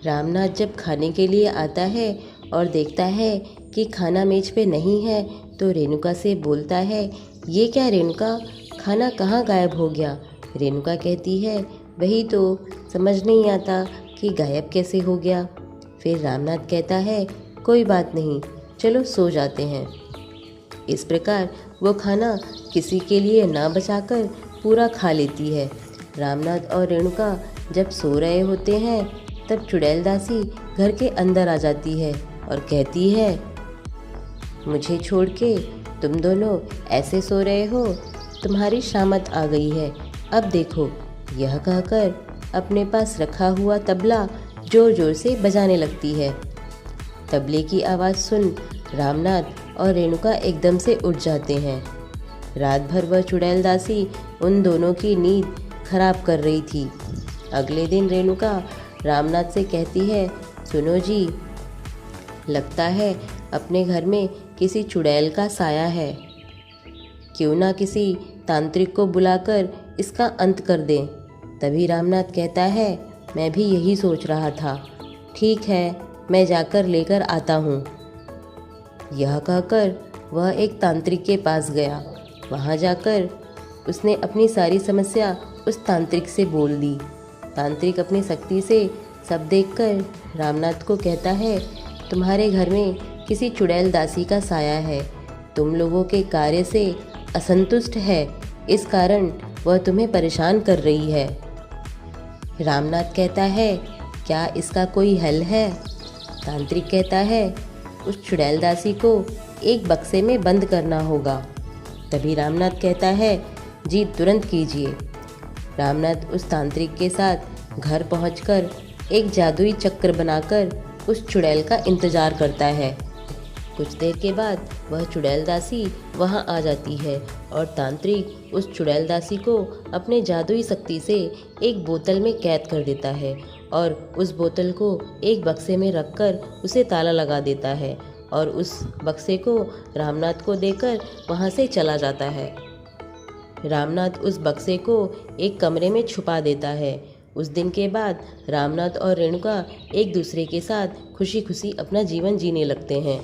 रामनाथ जब खाने के लिए आता है और देखता है कि खाना मेज पे नहीं है तो रेणुका से बोलता है, ये क्या रेणुका, खाना कहाँ गायब हो गया। रेणुका कहती है, वही तो समझ नहीं आता कि गायब कैसे हो गया। फिर रामनाथ कहता है, कोई बात नहीं, चलो सो जाते हैं। इस प्रकार वो खाना किसी के लिए ना बचाकर पूरा खा लेती है। रामनाथ और रेणुका जब सो रहे होते हैं तब चुड़ैल दासी घर के अंदर आ जाती है और कहती है, मुझे छोड़ के तुम दोनों ऐसे सो रहे हो, तुम्हारी शामत आ गई है, अब देखो। यह कहकर अपने पास रखा हुआ तबला जोर जोर से बजाने लगती है। तबले की आवाज़ सुन रामनाथ और रेणुका एकदम से उठ जाते हैं। रात भर वह चुड़ैल दासी उन दोनों की नींद खराब कर रही थी। अगले दिन रेणुका रामनाथ से कहती है, सुनो जी, लगता है अपने घर में किसी चुड़ैल का साया है, क्यों ना किसी तांत्रिक को बुलाकर इसका अंत कर दें। तभी रामनाथ कहता है, मैं भी यही सोच रहा था, ठीक है, मैं जाकर लेकर आता हूँ। यह कहकर वह एक तांत्रिक के पास गया। वहाँ जाकर उसने अपनी सारी समस्या उस तांत्रिक से बोल दी। तांत्रिक अपनी शक्ति से सब देखकर रामनाथ को कहता है, तुम्हारे घर में किसी चुड़ैल दासी का साया है, तुम लोगों के कार्य से असंतुष्ट है, इस कारण वह तुम्हें परेशान कर रही है। रामनाथ कहता है, क्या इसका कोई हल है? तांत्रिक कहता है, उस चुड़ैल दासी को एक बक्से में बंद करना होगा। तभी रामनाथ कहता है, जी तुरंत कीजिए। रामनाथ उस तांत्रिक के साथ घर पहुंचकर एक जादुई चक्र बनाकर उस चुड़ैल का इंतज़ार करता है। कुछ देर के बाद वह चुड़ैल दासी वहां आ जाती है और तांत्रिक उस चुड़ैल दासी को अपने जादुई शक्ति से एक बोतल में कैद कर देता है और उस बोतल को एक बक्से में रखकर उसे ताला लगा देता है और उस बक्से को रामनाथ को देकर वहां से चला जाता है। रामनाथ उस बक्से को एक कमरे में छुपा देता है। उस दिन के बाद रामनाथ और रेणुका एक दूसरे के साथ खुशी खुशी अपना जीवन जीने लगते हैं।